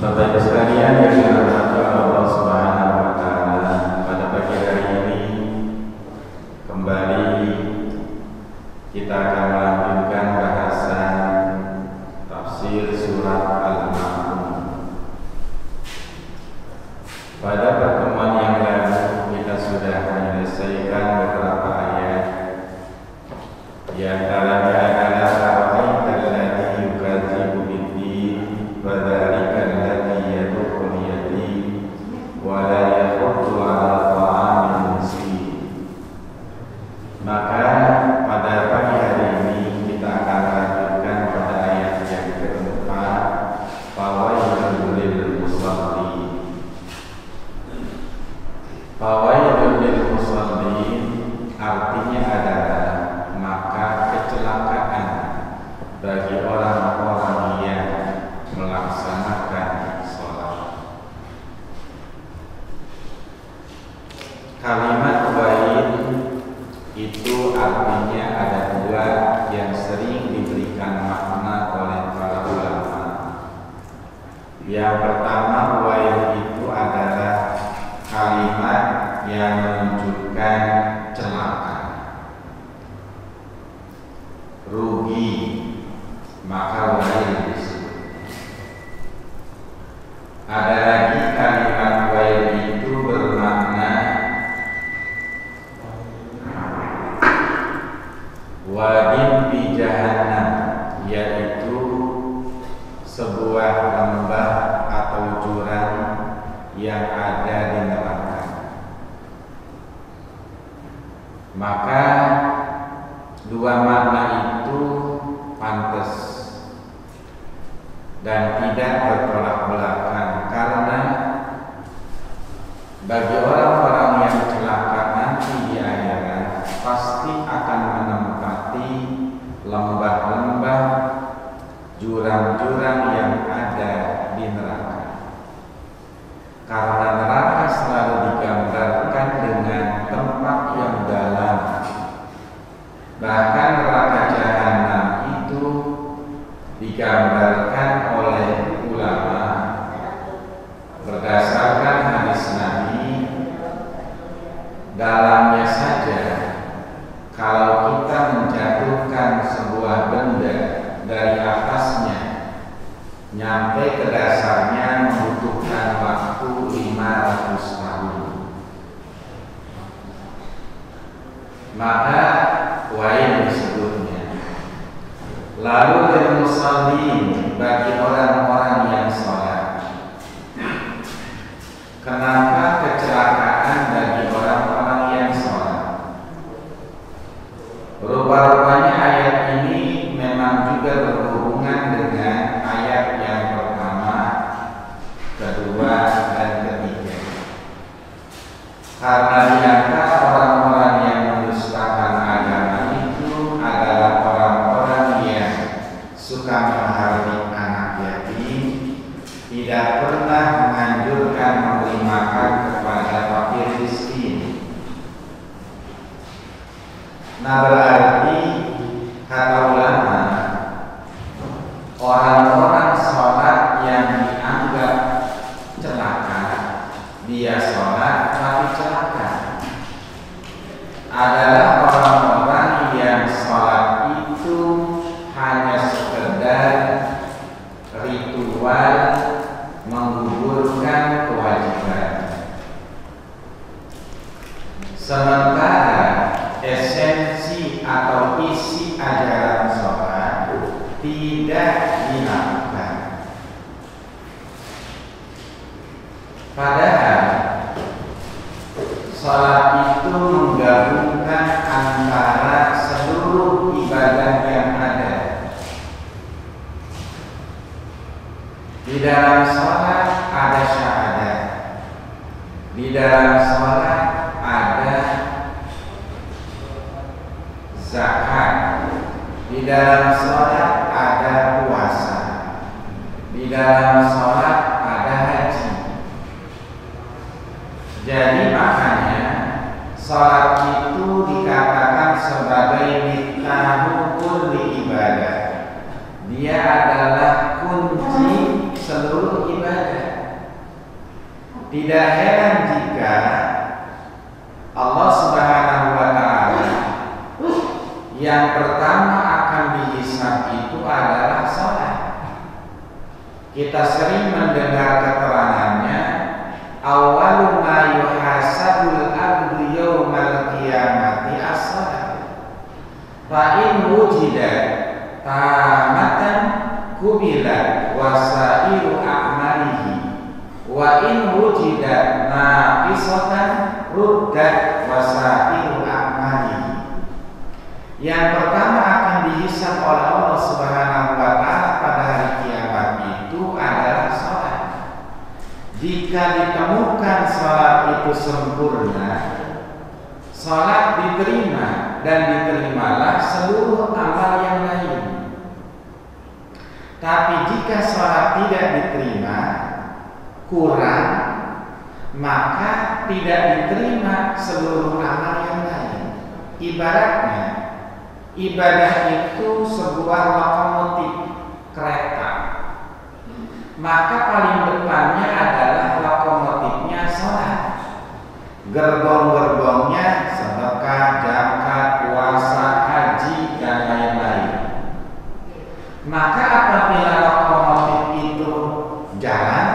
Bapak Ibu sekalian yang dirahmati Allah Subhanahu wa taala, pada pagi hari ini kembali kita akan melanjutkan bahasan tafsir surat Al-Ma'un. Pada pertemuan yang lalu kita sudah menyelesaikan beberapa ayat. Di antaranya adalah ara'aital ladzi yukadzibu bid-din wa dzalika alladzi yad'ul yatim wa la yahuddu 'ala ta'amil miskin. Maka pada pagi hari ini kita akan lanjutkan pada ayat yang keempat, fawailul lil musallin. Fawailul lil musallin artinya adalah maka kecelakaan bagi orang-orang yang melaksanakan sholat. Kalimat wail itu artinya ada dua yang sering diberikan makna oleh para ulama. Yang pertama, wail itu adalah kalimat yang menunjukkan celaka, rugi, maka wail disebut. Ada lagi kalimat wail itu bermakna wadin fi jahannam, yaitu sebuah lembah atau jurang yang ada di neraka. Maka dua makna itu pantas dan tidak bertolak belakang, karena bagi orang-orang yang celaka nanti di akhirat pasti akan menempati lembah-lembah, jurang-jurang yang ada di neraka. Karena neraka selalu digambarkan dengan tempat yang dalam. Bahkan neraka jahanam itu digambarkan oleh ulama berdasarkan hadis Nabi, dalamnya saja kalau kita menjatuhkan sebuah benda dari atasnya nyampe ke dasarnya membutuhkan waktu 500 tahun. Maka wail disebutnya. Lalu lil musallin, bagi orang-orang yang sholat. Kenapa kecelakaan bagi orang-orang yang sholat? Rupa-rupanya ayat ini memang juga berhubungan dengan ayat yang ulama, orang-orang sholat yang dianggap celaka, dia sholat tapi celaka, adalah orang-orang yang sholat itu hanya sekedar ritual menggugurkan kewajiban. Sementara esensi atau isi ajaran sholat tidak dilakukan. Padahal sholat itu menggabungkan antara seluruh ibadah yang ada. Di dalam sholat ada syahadat, di dalam sholat ada zakat, di dalam sholat ada puasa, di dalam sholat ada haji. Jadi makanya sholat itu dikatakan sebagai miftahu kulli ibadah. Dia adalah kunci seluruh ibadah. Tidak heran jika Allah Subhanahu wa Ta'ala yang pertama akan dihisab itu adalah sholat. Kita sering mendengar keterangannya, awwalu ma yuhasabul abdu yaumal qiyamati as-shalah. Fa in wujidat tamatan kubilat wasairu a'malihi wa in wujidat naqisatan ruddat wasairu a'malihi. Yang pertama akan dihisab oleh Allah Subhanahu wa Ta'ala pada hari kiamat itu adalah sholat. Jika ditemukan sholat itu sempurna, sholat diterima dan diterimalah seluruh amal yang lain. Tapi jika sholat tidak diterima, kurang, maka tidak diterima seluruh amal yang lain. Ibaratnya, ibadah itu sebuah lokomotif kereta. Maka paling depannya adalah lokomotifnya sholat. Gerbong-gerbongnya sedekah, zakat, puasa, haji, dan lain-lain. Maka apabila lokomotif itu jalan,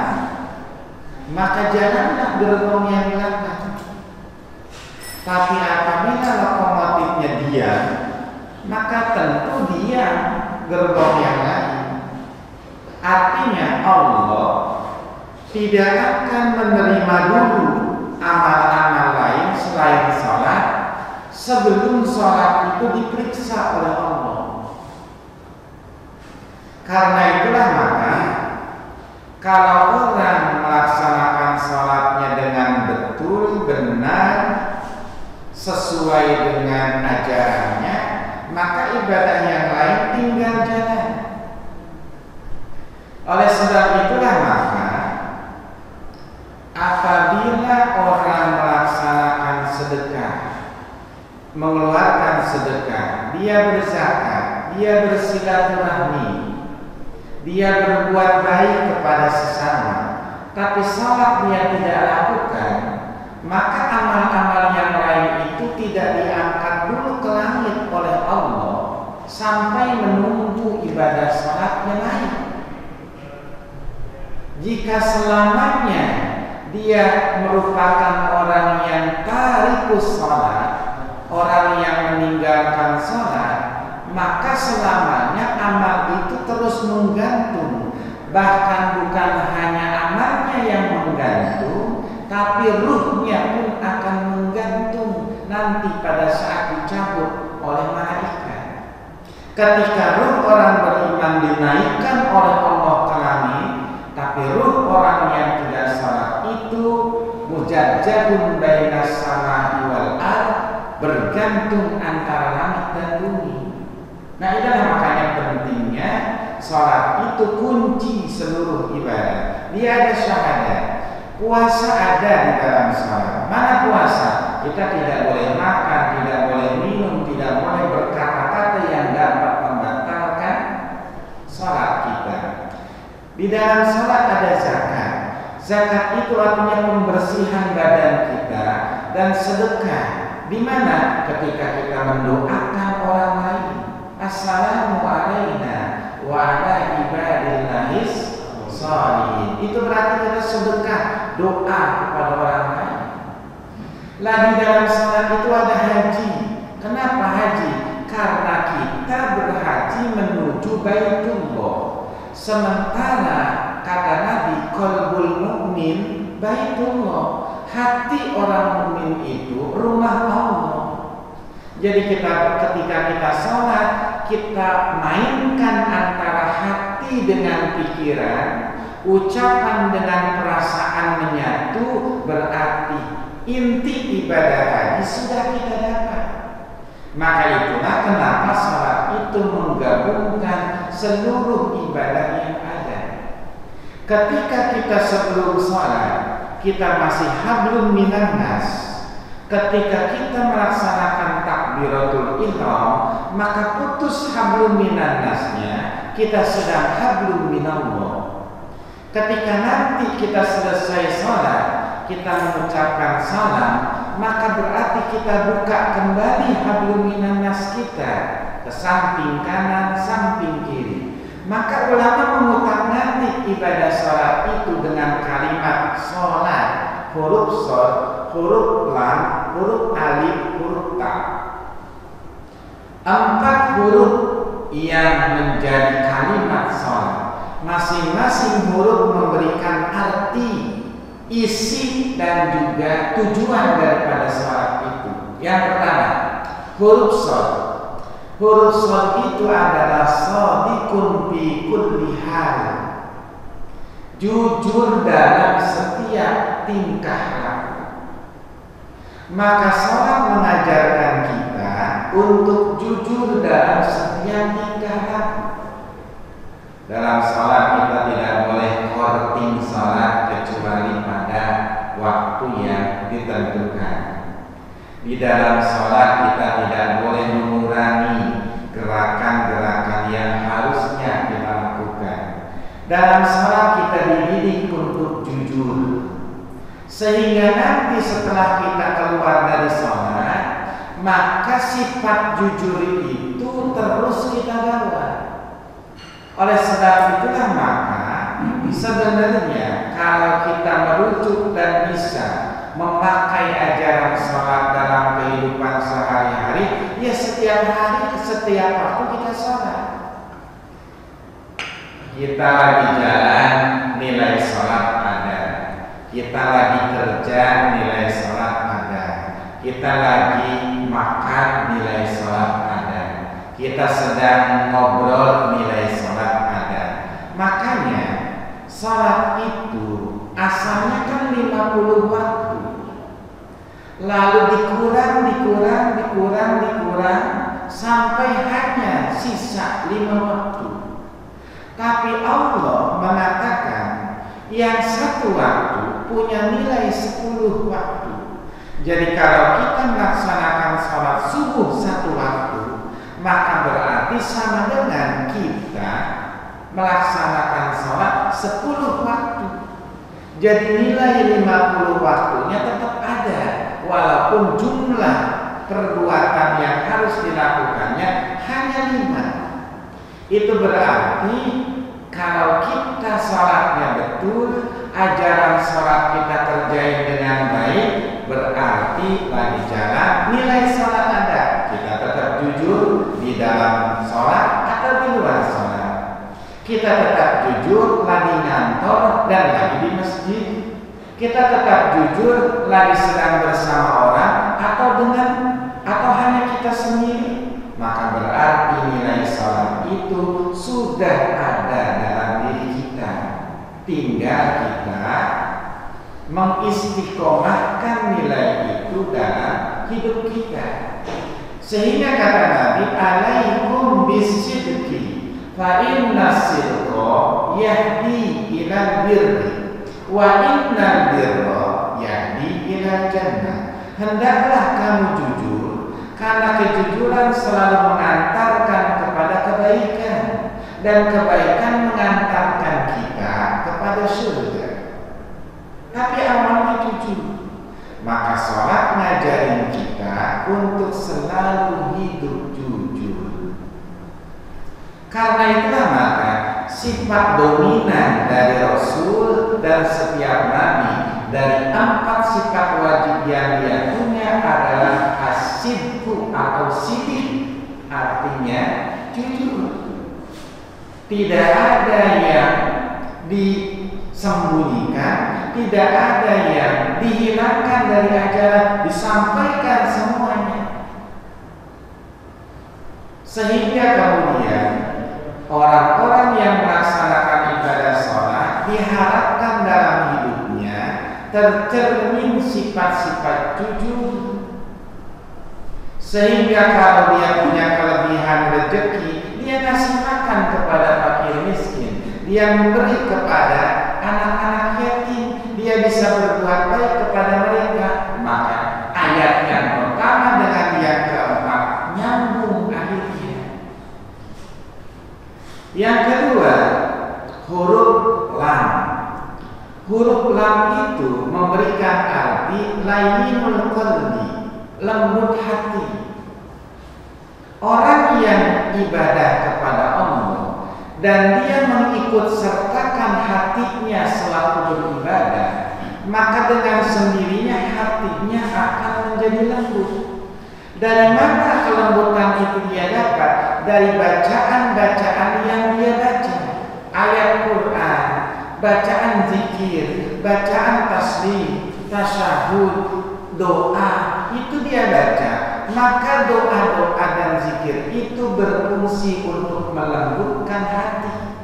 maka jalanlah gerbong yang belakang. Tapi apabila lokomotifnya diam, maka tentu diam gerbong yang lain. Artinya Allah tidak akan menerima dulu amal-amal lain selain sholat sebelum sholat itu diperiksa oleh Allah. Karena itulah maka kalau orang melaksanakan sholatnya dengan betul, benar, sesuai dengan ajarannya, maka ibadah yang lain tinggal jalan. Oleh sebab itulah maka apabila orang melaksanakan sedekah, mengeluarkan sedekah, dia berzakat, dia bersilaturahmi, dia berbuat baik kepada sesama, tapi sholat dia tidak lakukan, maka amal-amal yang lain itu tidak diangkat dulu ke langit oleh Allah sampai menunggu ibadah sholatnya naik. Jika selamanya dia merupakan orang yang tarikus sholat, orang yang meninggalkan sholat, maka selamanya amal itu terus menggantung. Bahkan bukan hanya amalnya yang menggantung, tapi ruhnya pun akan menggantung nanti pada saat dicabut oleh malaikat. Ketika ruh orang beriman dinaikkan oleh Allah ke langit, tapi ruh orang yang tidak salat itu mujajjabun bainas samai wal ard, bergantung antara langit dan bumi. Nah, itulah makanya pentingnya salat itu kunci seluruh ibadah. Dia ada syahadat, puasa ada di dalam salat. Mana puasa? Kita tidak boleh makan, tidak boleh minum, tidak boleh berkata-kata yang dapat Di dalam sholat ada zakat. Zakat itu artinya pembersihan badan kita dan sedekah. Di mana ketika kita mendoakan orang lain, assalamu alaina wa ala ibadillahis sholihin. Itu berarti kita sedekah, doa kepada orang lain. Lah di dalam sholat itu ada haji. Kenapa haji? Karena kita berhaji menuju Baitullah. Sementara kata Nabi, qalbul mukmin Baitullah. Hati orang mukmin itu rumah Allah. Jadi ketika kita sholat, kita mainkan antara hati dengan pikiran, ucapan dengan perasaan menyatu, berarti inti ibadah haji sudah kita dapat. Maka itulah kenapa sholat itu menggabungkan seluruh ibadah yang ada. Ketika kita sebelum sholat, kita masih hablum minan nas. Ketika kita melaksanakan takbiratul ihram, maka putus hablum minan nasnya, kita sedang hablum minallah. Ketika nanti kita selesai sholat, kita mengucapkan salam, maka berarti kita buka kembali hablum minan nas kita ke samping kanan, samping kiri. Maka ulama mengutak-ngatik ibadah sholat itu dengan kalimat sholat, huruf shod, huruf lam, huruf alif, huruf ta. 4 huruf yang menjadi kalimat sholat. Masing-masing huruf memberikan arti, isi dan juga tujuan daripada sholat itu. Yang pertama, huruf shod. Huruf shod itu adalah shodiqun fi kulli hal, jujur dalam setiap tingkah laku. Maka sholat mengajarkan kita untuk jujur dalam setiap tingkah laku. Dalam sholat kita tidak boleh korting sholat kecuali pada waktu yang ditentukan. Di dalam sholat kita tidak boleh mengurangi gerakan-gerakan yang harusnya kita lakukan. Dalam sholat kita dididik untuk jujur, sehingga nanti setelah kita keluar dari sholat, maka sifat jujur itu terus kita bawa. Oleh sebab itulah maka sebenarnya kalau kita merujuk dan bisa memakai ajaran sholat dalam kehidupan sehari-hari, ya setiap hari, setiap waktu kita sholat. Kita lagi jalan, nilai sholat ada. Kita lagi kerja, nilai sholat ada. Kita lagi makan, nilai sholat ada. Kita sedang ngobrol, nilai sholat ada. Makanya sholat itu asalnya kan 50 waktu, lalu dikurang sampai hanya sisa 5 waktu. Tapi Allah mengatakan yang 1 waktu punya nilai 10 waktu. Jadi kalau kita melaksanakan sholat subuh 1 waktu, maka berarti sama dengan kita melaksanakan sholat 10 waktu. Jadi nilai 50 waktunya tetap ada, walaupun jumlah perbuatan yang harus dilakukannya hanya 5. Itu berarti kalau kita sholatnya betul, ajaran sholat kita kerjain dengan baik, berarti lagi jalan nilai sholat ada. Kita tetap jujur di dalam sholat atau di luar sholat. Kita tetap jujur lagi ngantor dan lagi di masjid. Kita tetap jujur lagi sedang bersama orang atau hanya kita sendiri. Maka berarti nilai sholat itu sudah ada dalam diri kita. Tinggal kita mengistiqomahkan nilai itu dalam hidup kita. Sehingga kata Nabi, alaikum bisidqi fa inna sidqa yahdi ilal birri wa innal birra yahdi ilal jannah. Hendaklah kamu jujur, karena kejujuran selalu mengantarkan kepada kebaikan, dan kebaikan mengantarkan kita kepada surga, tapi awalnya jujur. Maka sholat ngajarin kita untuk selalu hidup jujur. Karena itulah maka sifat dominan dari Rasul dan setiap Nabi, dari 4 sifat wajib yang dia punya adalah asidku atau sidik, artinya jujur. Tidak ada yang disembunyikan, tidak ada yang dihilangkan dari ajaran, disampaikan semuanya. Sehingga kemudian orang-orang yang melaksanakan ibadah sholat diharapkan dalam hidupnya tercermin sifat-sifat jujur. Sehingga kalau dia punya kelebihan rezeki, dia kasih makan kepada fakir miskin, dia memberi kepada anak-anak yatim, dia bisa berbuat baik kepada mereka. Maka ayat yang pertama dengan yang keempat nyambung akhirnya. Yang kedua, huruf lam. Huruf lam itu memberikan arti layyinul qalbi, lembut hati. Orang yang ibadah kepada Allah dan dia mengikut sertakan hatinya selaku beribadah, maka dengan sendirinya hatinya akan menjadi lembut. Dari mana kelembutan itu dia dapat? Dari bacaan-bacaan yang dia baca, ayat Quran, bacaan zikir, bacaan tasbih, tasyahud, doa, itu dia baca. Maka doa-doa dan zikir itu berfungsi untuk melembutkan hati.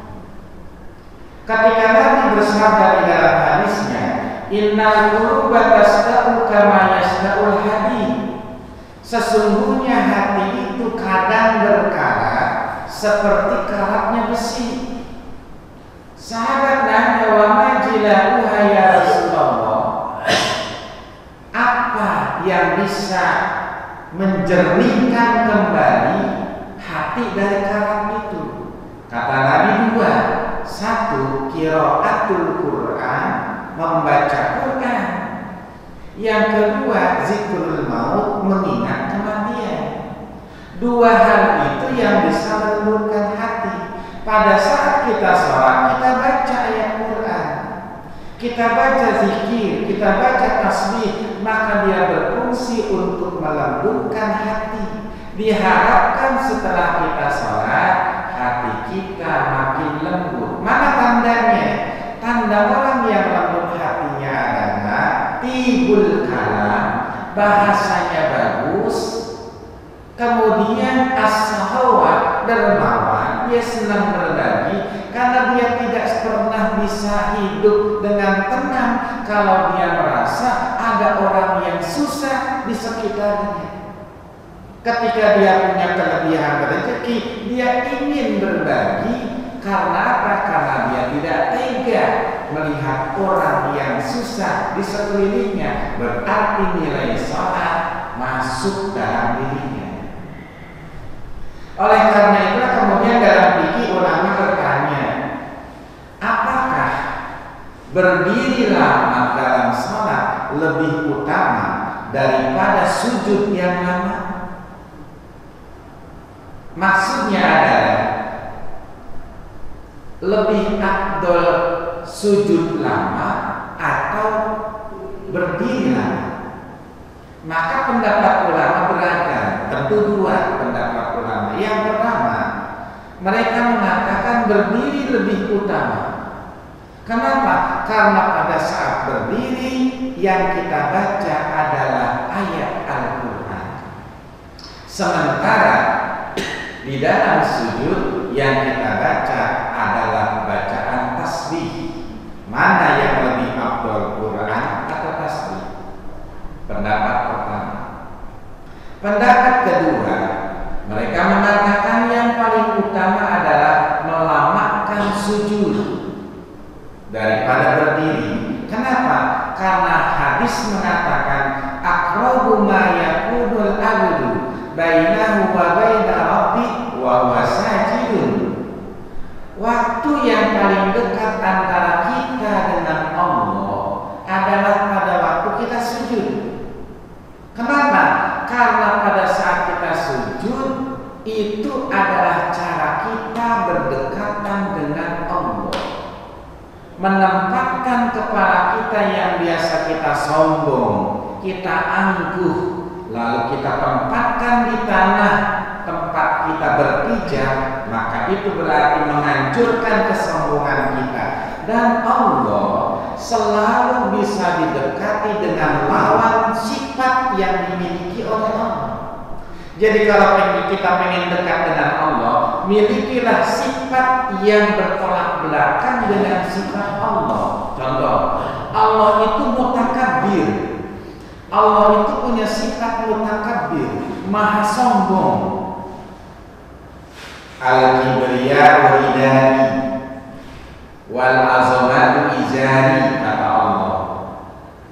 Ketika Nabi bersabda di dalam hadisnya, innal quluba tasda'u kama yasda'ul hadid, sesungguhnya hati itu kadang berkarat seperti karatnya besi. Sahabat nanya, wa majilahu ya Rasulullah, apa yang bisa menjernihkan kembali hati dari karat itu? Kata Nabi 2. 1, qiraatul Quran, membaca Quran. Yang kedua, zikrul maut, mengingat kematian. 2 hal itu yang bisa melembutkan hati. Pada saat kita sholat, kita baca ayat Quran, kita baca zikir, kita baca tasbih, maka dia berfungsi untuk melembutkan hati. Diharapkan setelah kita sholat, hati kita makin lembut. Mana tandanya? Tanda orang yang lembut hatinya adalah tibul kalam, bahasanya bagus, kemudian as-sahawat, dermawan, dia senang berbagi, karena dia tidak pernah bisa hidup dengan tenang kalau dia merasa ada orang yang susah di sekitarnya. Ketika dia punya kelebihan rezeki, dia ingin berbagi. Karena apa? Karena dia tidak tega melihat orang yang susah di sekelilingnya. Berarti nilai sholat masuk dalam dirinya. Oleh karena itulah kemudian dalam fikih ulama bertanya, apakah berdiri lama dalam sholat lebih utama daripada sujud yang lama? Maksudnya adalah lebih afdol sujud lama atau berdiri lama? Maka pendapat ulama beragam. Tentu 2 pendapat ulama. Yang pertama, mereka mengatakan berdiri lebih utama. Kenapa? Karena pada saat berdiri yang kita baca adalah ayat Al-Quran, sementara di dalam sujud yang kita baca adalah bacaan tasbih. Mana yang lebih afdal, Quran atau tasbih? Pendapat pertama. Pendapat kedua, mereka mengatakan yang paling utama adalah melamakan sujud daripada berdiri. Kenapa? Karena hadis mengatakan aqrabu ma yakunul abdu bainahu wa baina rabbi wa huwa sajidun. Waktu yang paling dekat antara kita menempatkan kepala kita yang biasa kita sombong, kita angkuh, lalu kita tempatkan di tanah tempat kita berpijak, maka itu berarti menghancurkan kesombongan kita. Dan Allah selalu bisa didekati dengan lawan sifat yang dimiliki oleh Allah. Jadi kalau kita pengen dekat dengan Allah, milikilah sifat yang bertolak belakang dengan sifat Allah. Contoh, Allah itu mutakabbir. Allah itu punya sifat mutakabbir, maha sombong. Al-kibriya ridani wal azamatu izari, kata Allah.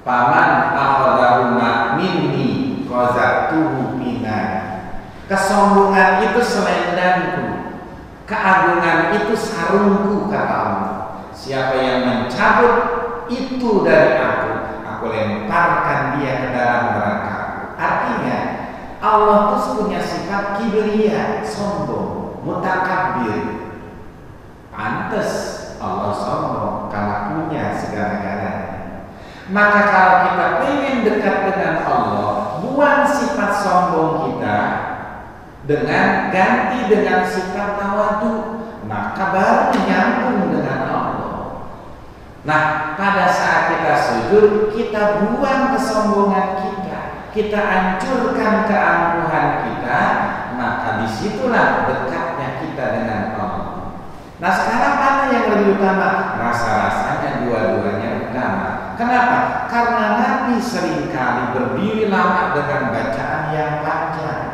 Paman akhadahuma minni qazatuhu bina. Kesombongan itu selendangku, keagungan itu sarungku, kata Allah. Siapa yang mencabut itu dari aku lemparkan dia ke dalam neraka. Artinya Allah itu punya sifat kibriya, sombong, mutakabbir. Pantes Allah sombong karena punya segala-galanya. Maka kalau kita pengen dekat dengan Allah, buang sifat sombong kita dengan ganti dengan sifat tawadu, maka baru nyambung dengan Allah. Nah, pada saat kita sujud, kita buang kesombongan kita hancurkan keangkuhan kita, maka disitulah dekatnya kita dengan Allah. Nah, sekarang mana yang lebih utama? Rasa-rasanya dua-duanya utama. Kenapa? Karena Nabi seringkali berdiri lama dengan bacaan yang panjang.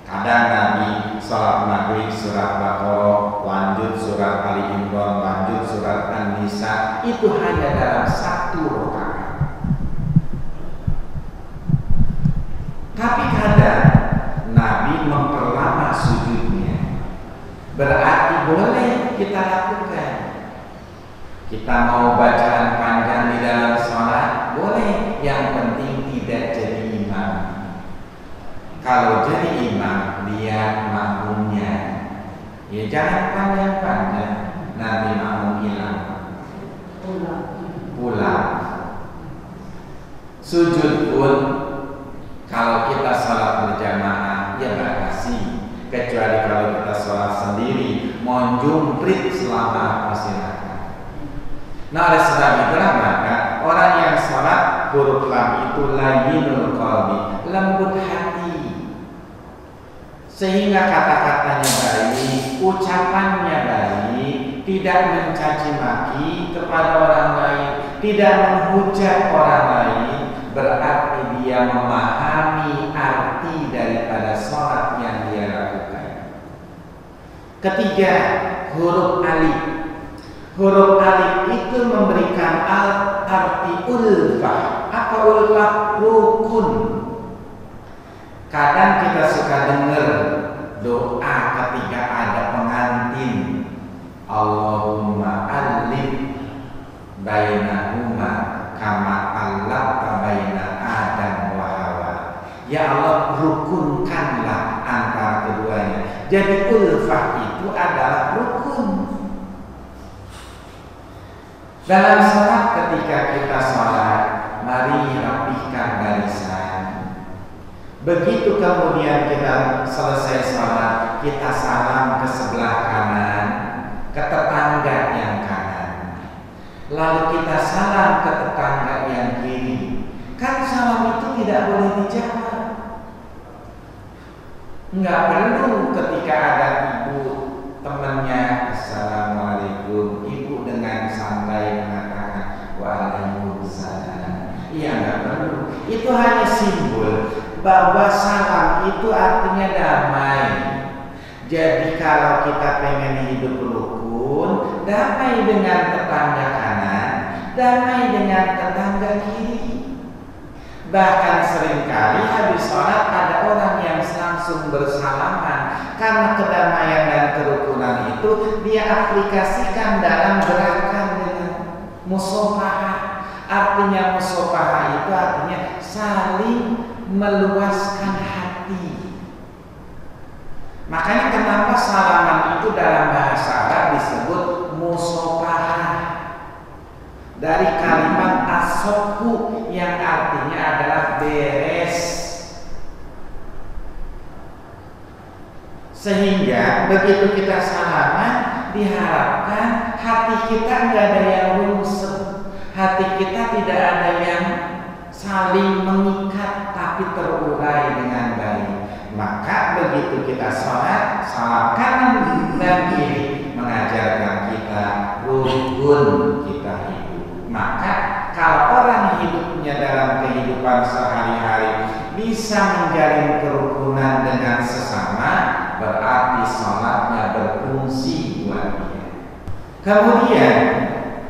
Kadang Nabi sholat maghrib surat Baqarah, lanjut surat Ali Imran, lanjut surat An-Nisa, itu hanya dalam satu rakaat. Tapi kadang Nabi memperlama sujudnya. Berarti boleh kita lakukan. Kita mau bacaan panjang di dalam sholat, boleh. Yang penting tidak jadi imam. Kalau jadi imam, dia makmumnya. Ya jangan panjang-panjang, nanti makmum hilang. Pulang. Sujud pun kalau kita sholat berjamaah, ya batasi. Kecuali kalau kita sholat sendiri, mau jumprit selama masyarakat. Nah, oleh sebab itulah maka orang yang sholat huruf lam itu layyinul qalbi, lembut hati, sehingga kata-katanya baik, ucapannya baik, tidak mencaci maki kepada orang lain, tidak menghujat orang lain. Berarti dia memahami arti daripada sholat yang dia lakukan. Ketiga, huruf alif. Huruf alif itu memberikan arti ulfah. Apa ulfah? Rukun. Kadang kita suka dengar doa ketika ada pengantin, Allahumma alif bainahuma kama allafta baina Adam wa Hawa. Ya Allah, rukunkanlah antara keduanya. Jadi ulfah itu adalah rukun. Dalam sholat, ketika kita sholat, mari rapihkan barisan. Begitu kemudian kita selesai sholat, kita salam ke sebelah kanan, ke tetangga yang kanan. Lalu kita salam ke tetangga yang kiri. Kan salam itu tidak boleh dijawab. Enggak perlu ketika ada ibu temannya, assalamualaikum, ibu dengan santai mengatakan waalaikumsalam. Iya, enggak perlu. Itu hanya simbol bahwa salam itu artinya damai. Jadi kalau kita pengen hidup rukun, damai dengan tetangga kanan, damai dengan tetangga kiri. Bahkan seringkali habis sholat ada orang yang langsung bersalaman. Karena kedamaian dan kerukunan itu dia aplikasikan dalam gerakan dengan musofahah. Artinya musofahah itu artinya saling meluaskan hati. Makanya kenapa salaman itu dalam bahasa Arab disebut musofahah. dari kalimat asoku yang artinya adalah beres. Sehingga begitu kita salaman, diharapkan hati kita nggak ada yang runsek, hati kita tidak ada yang saling mengikat, tapi terurai dengan baik. Maka begitu kita sholat, salam kanan dan kiri mengajarkan kita rukun kita hidup. Maka kalau orang hidupnya dalam kehidupan sehari-hari bisa menjalin kerukunan dengan sesama, berarti sholatnya berfungsi buat dia. Kemudian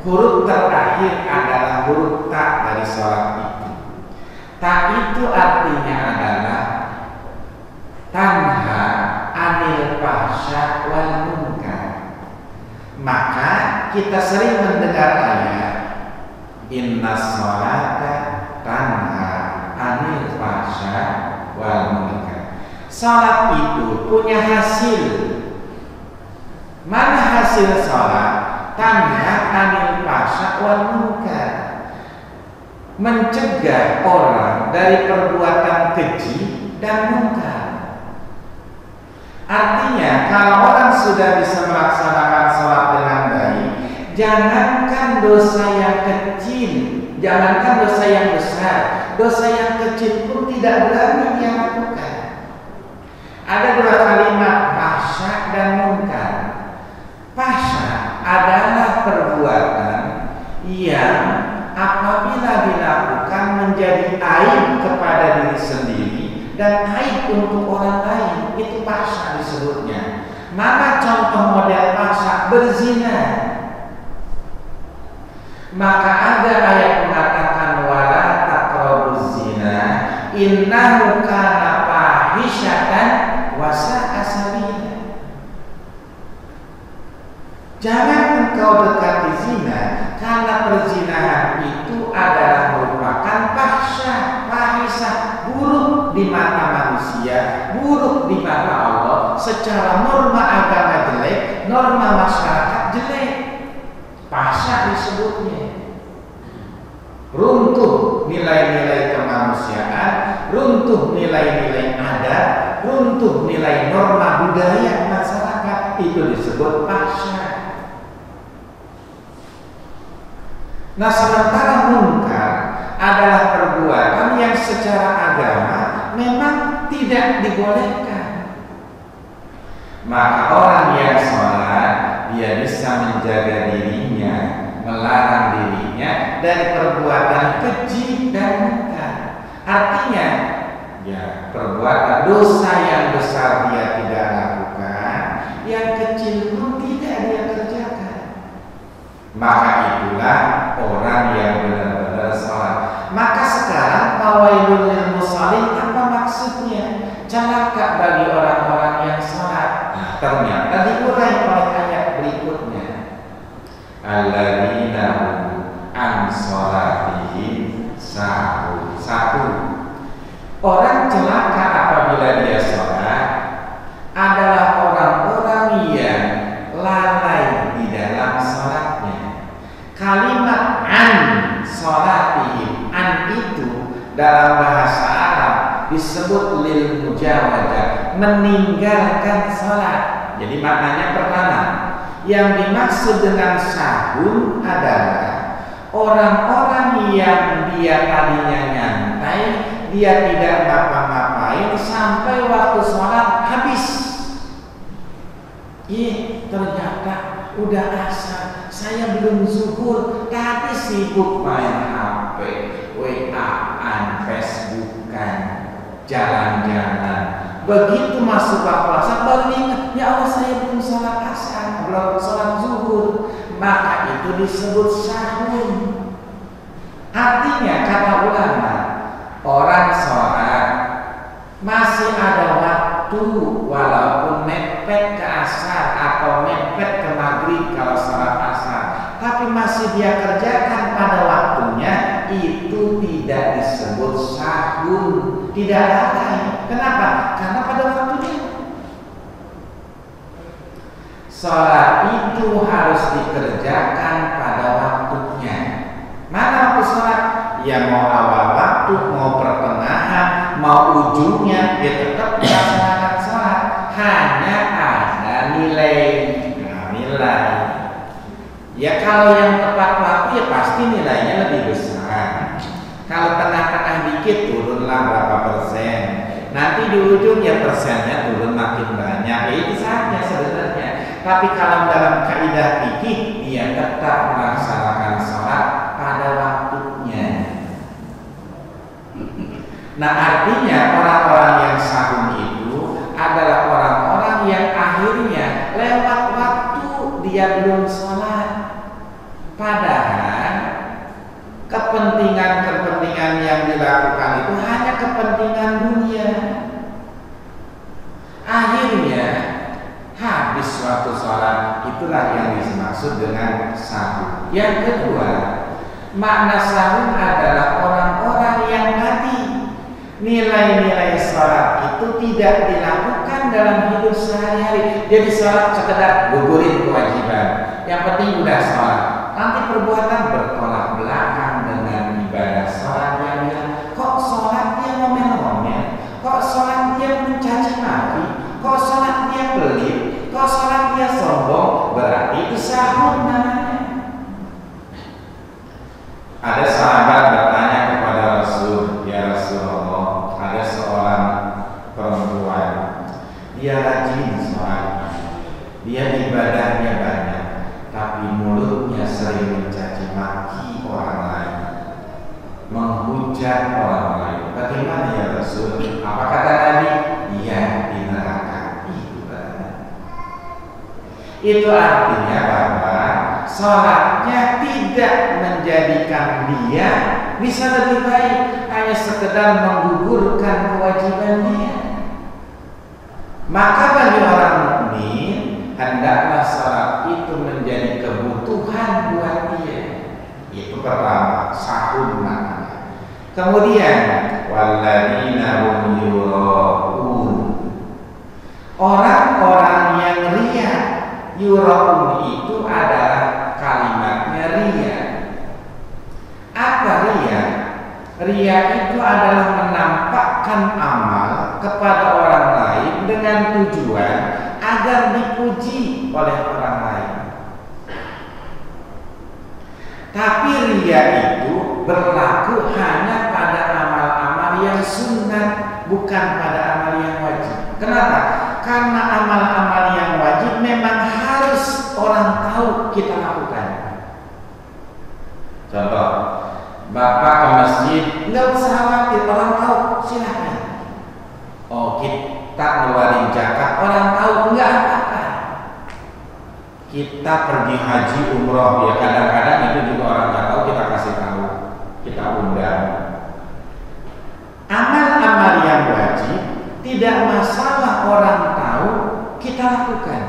huruf terakhir adalah huruf ta dari sholat itu. Ta itu artinya adalah tanha anil fahsya wal munkar. Maka kita sering mendengar ayat inna sholata tanha anil fahsya wal munkar. Salat itu punya hasil. Mana hasil salat? Tanha anil fahsya wal munkar. Mencegah orang dari perbuatan keji dan munkar. Artinya kalau orang sudah bisa melaksanakan salat dengan baik, jangankan dosa yang kecil, jangankan dosa yang besar, dosa yang kecil pun tidak berani dia lakukan. Ada dua kalimat, fahsya dan munkar. Fahsya adalah perbuatan yang apabila dilakukan menjadi aib kepada diri sendiri dan aib untuk orang lain, itu fahsya disebutnya. Mana contoh model fahsya? Berzina. Maka ada ayat mengatakan wala taqrabuz zina innahu kana fahisyatan wa sa'a sabila. Jangan engkau dekati zina, karena perzinahan itu adalah merupakan fahsya, fahisyah, buruk di mata manusia, buruk di mata Allah. Secara norma agama jelek, norma masyarakat jelek. Fahsya disebutnya. Runtuh nilai-nilai kemanusiaan, runtuh nilai-nilai adat, runtuh nilai norma budaya masyarakat, itu disebut fahsya. Nah, sementara munkar adalah perbuatan yang secara agama memang tidak dibolehkan. Maka orang yang sholat, dia bisa menjaga dirinya, melarang dirinya dari perbuatan keji dan munkar. Artinya, ya perbuatan dosa yang besar dia tidak lakukan, yang kecil pun tidak dia kerjakan. Maka itulah orang yang benar-benar sholat. Maka sekarang fawailul lil musallin apa maksudnya? Celaka bagi orang-orang yang sholat. Nah, ternyata diurai oleh ayat berikutnya. Alladzina an sholatihim sahun. Satu, orang celaka apabila dia sholat adalah orang-orang yang lalai di dalam sholatnya. Kalimat an sholatihim, an itu dalam bahasa Arab disebut lil mujawadah, meninggalkan sholat. Jadi maknanya pertama, yang dimaksud dengan sahun adalah orang-orang yang dia tadinya nyantai, dia tidak ngapa-ngapain sampai waktu sholat habis. Ternyata udah asar, saya belum zuhur, tadi sibuk main HP, WA-an, Facebookan, jalan-jalan. Begitu masuk waktu asar baru ingat, ya Allah saya belum sholat asar, belum sholat zuhur. Maka itu disebut sahun. Artinya kata ulama, orang sholat masih ada waktu, walaupun mepet ke asar atau mepet ke maghrib kalau sholat asar, tapi masih dia kerjakan pada waktunya, itu tidak disebut sahun, tidak lalai. Kenapa? Karena pada waktunya. Sholat itu harus dikerjakan pada waktunya. Mana waktu sholat? Ya mau awal waktu, mau pertengahan, mau ujungnya, ya tetap melaksanakan sholat. Hanya ada nilai. Ya kalau yang tepat waktu ya pasti nilainya lebih besar. Kalau tengah-tengah dikit turunlah berapa persen. Nanti di ujung ya persennya turun makin banyak. Ya itu saja sebenarnya. Tapi kalau dalam kaidah fikih dia tetap melaksanakan sholat pada waktunya. Nah artinya orang-orang yang sahun itu adalah orang-orang yang akhirnya lewat waktu dia belum sholat. Padahal kepentingan-kepentingan yang dilakukan itu hanya kepentingan dunia. Akhirnya habis suatu sholat, itulah yang dimaksud dengan sahur. Yang kedua, makna sahur adalah orang-orang yang tadi nilai-nilai sholat itu tidak dilakukan dalam hidup sehari-hari. Jadi sholat sekedar gugurin kewajiban. Yang penting udah sholat. Nanti perbuatan bertolak belakang dengan ibadah sholat yang kok sholat dia ngomel-ngomel, kok sholat dia mencaci maki, kok sholat dia pelit, kok sholat dia sombong, berarti itu sahur namanya. Ada sahabat bertanya kepada Rasul, ya Rasulullah, ada seorang perempuan, dia rajin sholat, dia ibadahnya banyak, tapi mulutnya sering mencaci maki orang lain, menghujat orang lain. Bagaimana ya Rasul? Apa kata Nabi? Iya, di neraka. Itu artinya bahwa sholatnya tidak menjadikan dia bisa lebih baik, hanya sekedar menggugurkan kewajiban dia. Maka bagi orang mukmin hendaklah sholat itu menjadi kebutuhan buat dia. Itu pertama, sahur maknanya. Kemudian walladzina hum yura'un, orang-orang yang riya. Yura'un itu adalah kalimatnya riya. Apa riya? Riya itu adalah menampakkan amal kepada orang lain dengan tujuan agar dipuji oleh orang lain. Tapi riya itu berlaku hanya pada amal-amal yang sunnah, bukan pada amal yang wajib. Kenapa? Karena amal-amal yang wajib memang harus orang tahu kita lakukan. Contoh, Bapak ke masjid, nggak usah khawatir, orang tahu, silakan. Oh, kita ngeluarin zakat, orang tahu, nggak apa-apa. Kita pergi haji umroh, ya kadang-kadang itu juga orang nggak tahu, kita kasih tahu, kita undang. Amal-amal yang wajib tidak masalah orang tahu, kita lakukan.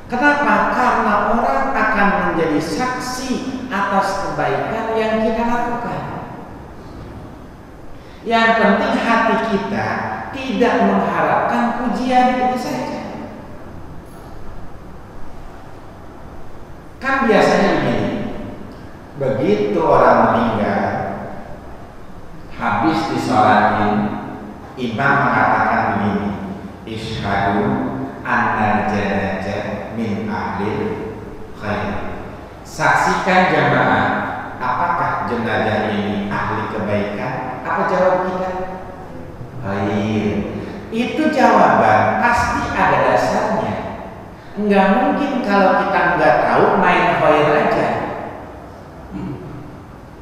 Kenapa? Karena orang akan menjadi saksi atas kebaikan yang kita lakukan. Yang penting hati kita tidak mengharapkan pujian itu saja. Kan biasanya begini, begitu orang meninggal, habis disolatin, imam mengatakan begini, Ishhadu anna janazah min ahlil khair. Saksikan jamaah, apakah jenazah ini ahli kebaikan? Apa jawab kita? Khair. Itu jawaban pasti ada dasarnya. Enggak mungkin kalau kita nggak tahu main khair aja.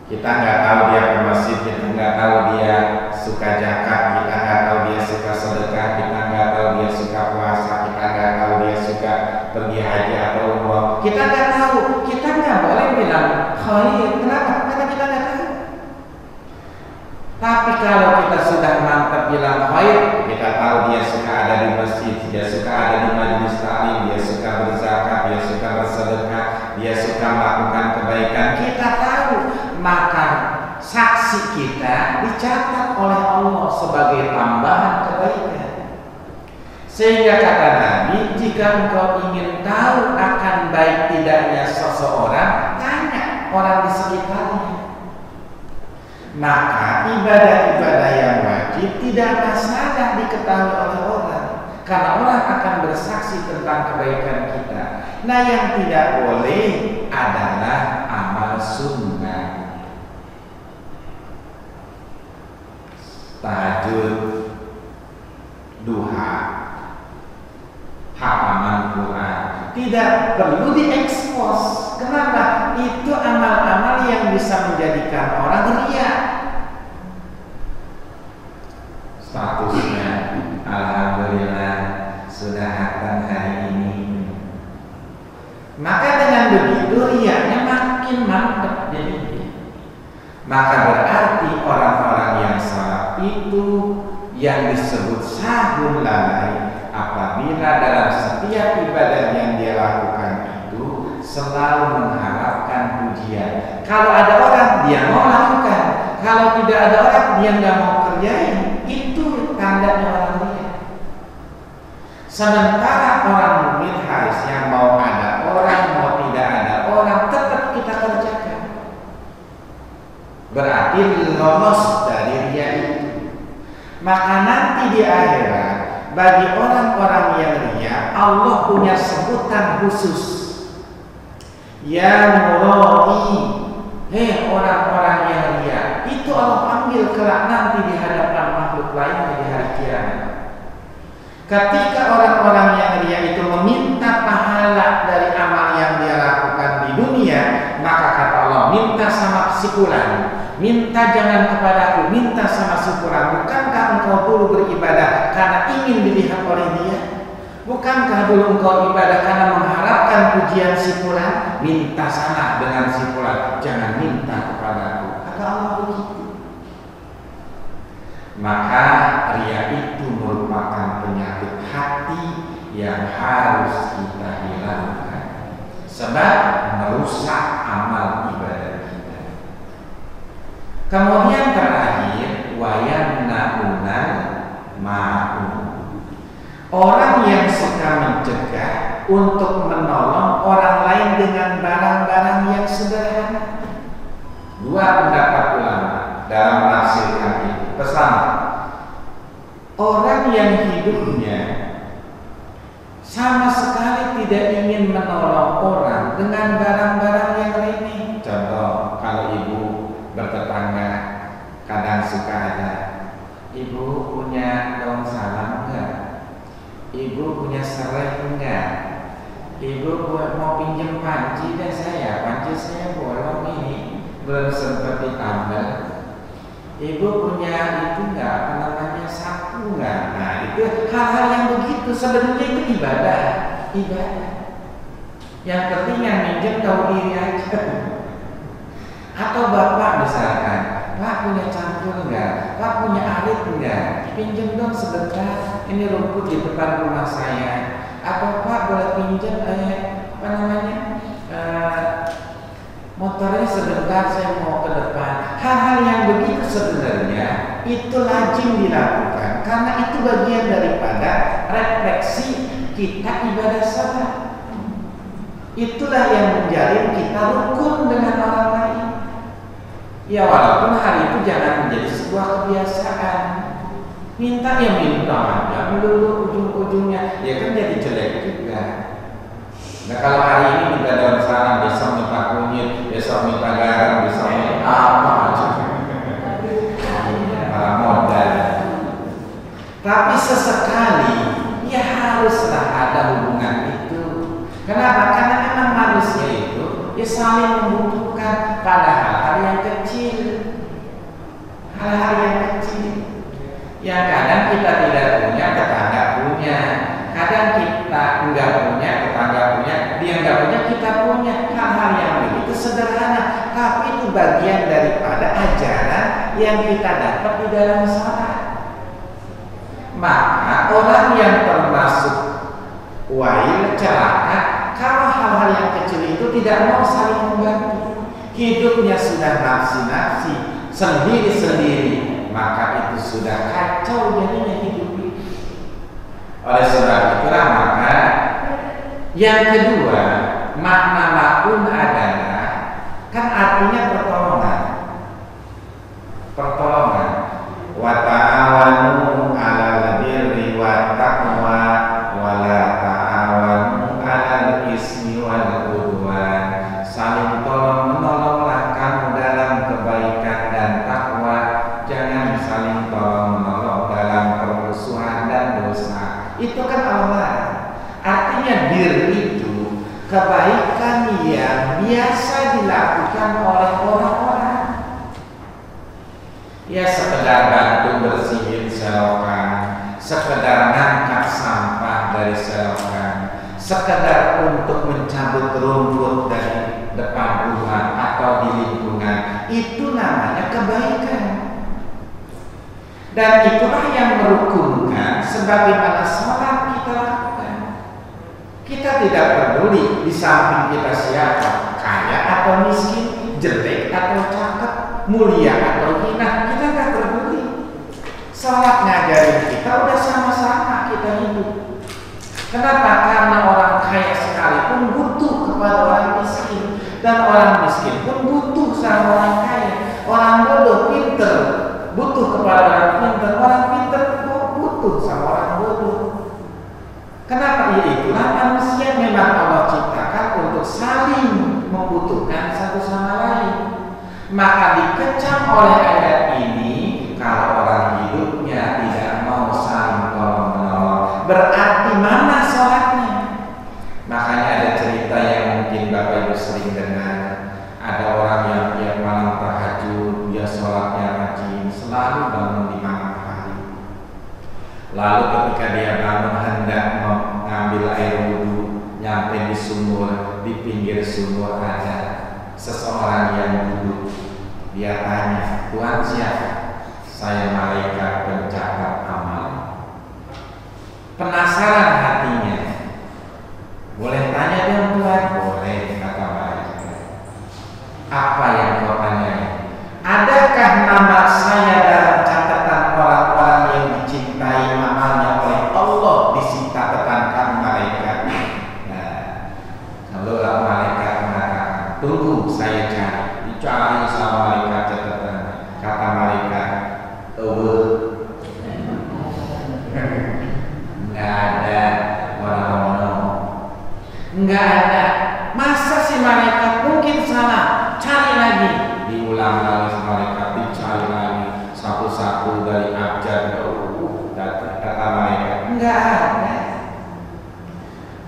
Kita nggak tahu dia ke masjid, kita nggak tahu dia suka zakat, kita nggak tahu dia suka sedekah, kita nggak tahu dia suka puasa, kita nggak tahu dia suka pergi haji atau umroh. Kita nggak tahu, kita nggak boleh bilang khair. Kenapa? Karena kita nggak tahu. Tapi kalau kita sudah mantap bilang khair, kita tahu dia suka ada di masjid, dia suka ada di majelis taklim, dia suka berzakat, dia suka bersedekah, dia suka melakukan kebaikan. Kita tahu, maka saksi kita dicatat oleh Allah sebagai tambahan kebaikan. Sehingga kata Nabi, jika engkau ingin tahu akan baik tidaknya seseorang, tanya orang di sekitarnya. maka ibadah-ibadah yang wajib tidak masalah diketahui oleh orang, karena orang akan bersaksi tentang kebaikan kita. Nah, yang tidak boleh adalah amal sunnah, tahajud, duha, hafalan Quran, tidak perlu diekspos. Kenapa? Itu amal-amal yang bisa menjadikan orang riya. Statusnya alhamdulillah sudah hatam hari ini. Maka dengan begitu riyanya makin mantap jadi. Maka berarti orang-orang yang salat itu yang disebut sahun lalai apabila dalam setiap ibadah yang dia lakukan itu selalu mengharapkan pujian. Kalau ada orang dia mau lakukan, kalau tidak ada orang dia nggak mau kerjain. Itu tandanya orang riya. Sementara orang mukmin harusnya mau ada orang, mau tidak ada orang, tetap kita kerjakan. Berarti lolos dari riya itu. Maka nanti di akhirat bagi orang-orang yang riya, Allah punya sebutan khusus. Ya muroi, hei orang-orang yang riya, itu Allah panggil kelak nanti di hadapan makhluk lainnya di hari kiamat. Ketika orang-orang yang riya itu meminta pahala dari amal yang dia lakukan di dunia, maka kata Allah, minta sama si fulan, minta jangan kepadaku, minta sama si fulan. Bukankah engkau dulu beribadah karena ingin dilihat oleh dia? Bukankah dulu engkau ibadah karena mengharapkan pujian si fulan? Minta sana dengan si fulan, jangan minta kepadaku. Kata Allah begitu. Maka riya itu merupakan penyakit hati yang harus kita hilangkan, sebab merusak amal ibadah kita. Kemudian terakhir, wayamna'unal ma'un, orang yang suka mencegah untuk menolong orang lain dengan barang-barang yang sederhana. Dua pendapat ulama dalam menafsirkan itu. Pertama, orang yang hidupnya sama sekali tidak ingin menolong orang dengan barang-barang yang remeh. Contoh, kalau ibu bertetangga kadang suka ada, ibu punya daun salam enggak? Ibu punya serai enggak? Ibu mau pinjam panci dan panci saya bolong ini, belum sempat ditambal. Ibu punya itu enggak, apa namanya, sapu enggak? Nah, itu hal-hal yang begitu sebenarnya itu ibadah. Yang penting yang minjem tahu diri aja. Atau bapak misalkan, Pak punya cangkul enggak? Pak punya arit enggak? Pinjam dong sebentar, ini rumput di depan rumah saya. Atau Pak boleh pinjam motornya sebentar, saya mau ke depan. Hal-hal yang begitu sebenarnya itu lazim dilakukan karena itu bagian daripada refleksi kita ibadah salat. Itulah yang menjalin kita rukun dengan orang lain. Ya walaupun hari itu jangan menjadi sebuah kebiasaan. Minta ya minta aja melulu ujung-ujungnya, ya kan jadi jelek juga. Nah kalau hari ini minta daun salam, besok minta kunyit, besok minta garam, besok minta apa aja, para modal. Tapi sesekali ya haruslah ada hubungan itu. Kenapa? Karena memang manusia itu ya saling membutuhkan pada hal-hal yang kecil, hal-hal yang kecil. Yang kadang kita tidak punya, tetangga punya. Kadang kita enggak punya, tetangga punya. Dia enggak punya, kita punya. Hal-hal yang begitu sederhana, tapi itu bagian daripada ajaran yang kita dapat di dalam salat. Maka orang yang termasuk wail, celaka, kalau hal-hal yang kecil itu tidak mau saling membantu, hidupnya sudah nafsi-nafsi, sendiri-sendiri, maka itu sudah kacau jadinya hidup. Oleh sebab itulah maka yang kedua, makna ma'un adalah kan artinya pertolongan. ismi wal udwan, saling tolong menolonglah kamu dalam kebaikan dan takwa, jangan saling tolong menolong dalam permusuhan dan dosa. Itu kan Allah. Artinya bir itu kebaikan yang biasa dilakukan oleh orang-orang. Ya sekedar bantu bersihin selokan, sekedar ngangkat sampah dari selokan, sekedar untuk mencabut rumput dari depan rumah atau di lingkungan, itu namanya kebaikan. Dan itulah yang merukunkan sebagaimana sholat kita lakukan. Kita tidak peduli di samping kita siapa, kaya atau miskin, jelek atau cakep, mulia atau hina, kita nggak peduli. Sholat ngajarin kita udah sama-sama kita hidup. Kenapa? Karena orang kaya sekalipun butuh kepada orang miskin, dan orang miskin pun butuh sama orang kaya. Orang bodoh pinter butuh kepada orang pinter, orang pinter butuh sama orang bodoh. Kenapa? Ya itulah manusia, memang Allah ciptakan untuk saling membutuhkan satu sama lain. Maka dikecam oleh ayat ini, kalau orang hidupnya tidak mau saling tolong menolong, berarti mana sholatnya? Makanya ada cerita yang mungkin Bapak Ibu sering dengar. Ada orang yang tiap malam tahajud, dia sholatnya rajin, selalu bangun di malam hari. Lalu ketika dia bangun hendak mengambil air wudhu, nyampe di sumur, di pinggir sumur ada seseorang yang duduk. Dia tanya, Tuhan siapa? Saya malaikat pencatat amal. Penasaran hatinya. Boleh tanya dong Tuhan? Boleh, kata malaikat. Apa yang kau tanya? Adakah nama saya dalam catatan orang-orang yang dicintai amalnya oleh Allah di sisi catatan malaikat? Nah, kalau malaikat mengatakan, tunggu saya cari. Dicari sama malaikat catatan. Kata malaikat, nggak ada orang-orang, nggak ada. Masa si malaikat mungkin salah? Cari lagi. Diulang lagi malaikat, dicari lagi satu-satu dari abjad. Kata malaikat, nggak ada.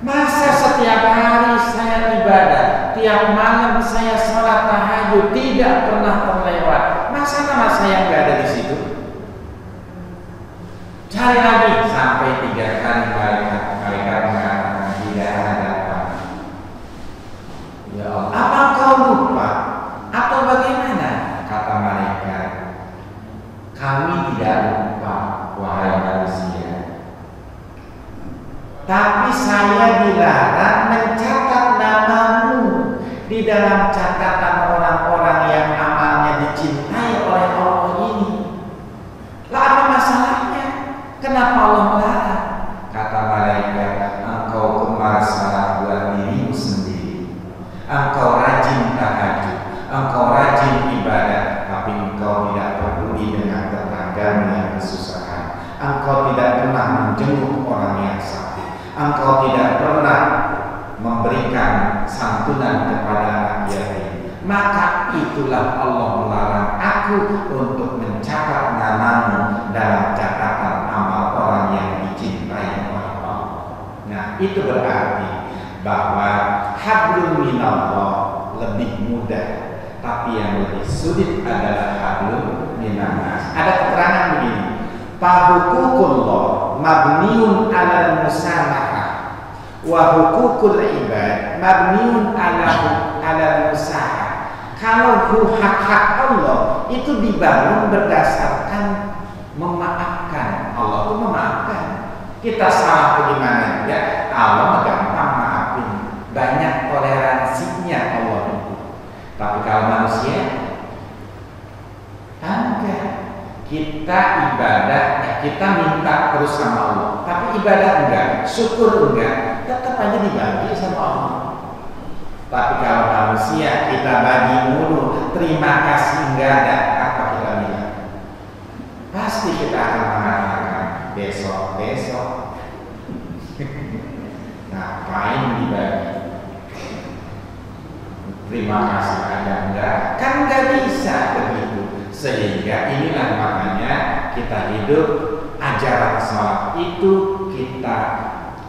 Masa setiap hari saya ibadah, tiap malam saya sholat tahajud, tidak pernah terlewat? Masa nama saya nggak ada di situ? Cari lagi sampai 3 kali malaikat mengatakan tidak ada. Ya Allah, apa kau lupa atau bagaimana? Kata malaikat, kami tidak lupa wahai manusia, tapi saya dilarang mencatat namamu di dalam catatan orang-orang yang amalnya dicintai oleh Allah ini. Lah apa masalahnya? Kenapa Allah melarang? Kata malaikat, engkau kemar salah buat dirimu sendiri. Engkau rajin tahajud, engkau rajin ibadah, tapi engkau tidak peduli dengan tetanggamu yang kesusahan. Engkau tidak pernah menjenguk orang yang sakit. Engkau tidak pernah memberikan santunan kepada anak yatim. Maka itulah Allah melarang aku untuk mencatat namamu dalam catatan amal orang yang dicintai oleh Allah. Nah, itu berarti bahwa hablum minallah lebih mudah, tapi yang lebih sulit adalah hablum minannas. Ada keterangan begini, fahuququllah mabniun 'alal musamahah wa huququl ibad mabniun 'alal musahah. Kalau hak-hak Allah itu dibangun berdasarkan memaafkan. Allah itu memaafkan. Kita salah bagaimana? Ya, Allah gampang maafin. Banyak toleransinya Allah itu. Tapi kalau manusia, enggak. Kita ibadah, kita minta terus sama Allah. Tapi ibadah enggak, syukur enggak, tetap aja dibagi sama Allah. Tapi kalau manusia kita bagi mulu, terima kasih enggak ada, apa kita bilang? Pasti kita akan mengatakan besok. Ngapain dibagi? terima kasih ada enggak, kan nggak bisa begitu. Sehingga inilah makanya kita hidup ajaran sholat itu kita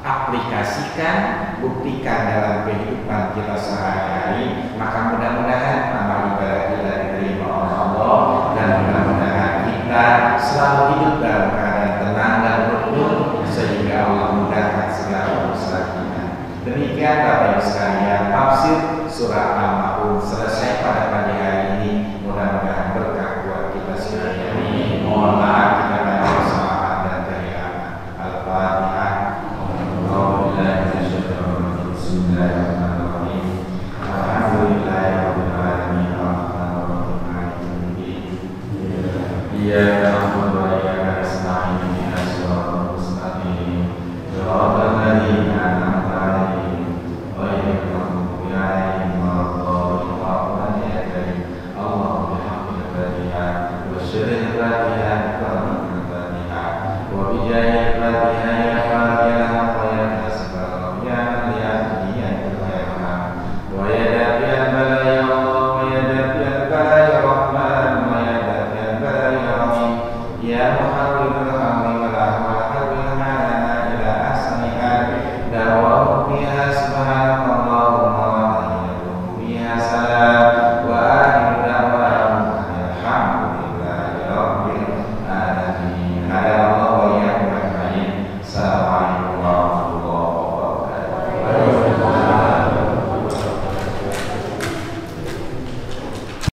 aplikasikan, buktikan dalam kehidupan kita sehari-hari. Maka mudah-mudahan amal ibadah kita diterima oleh Allah, dan mudah-mudahan kita selalu hidup dalam keadaan tenang dan rukun, sehingga Allah mudahkan segala urusan kita. Demikian Bapak Ibu sekalian, tafsir surah Al-Maun selesai pada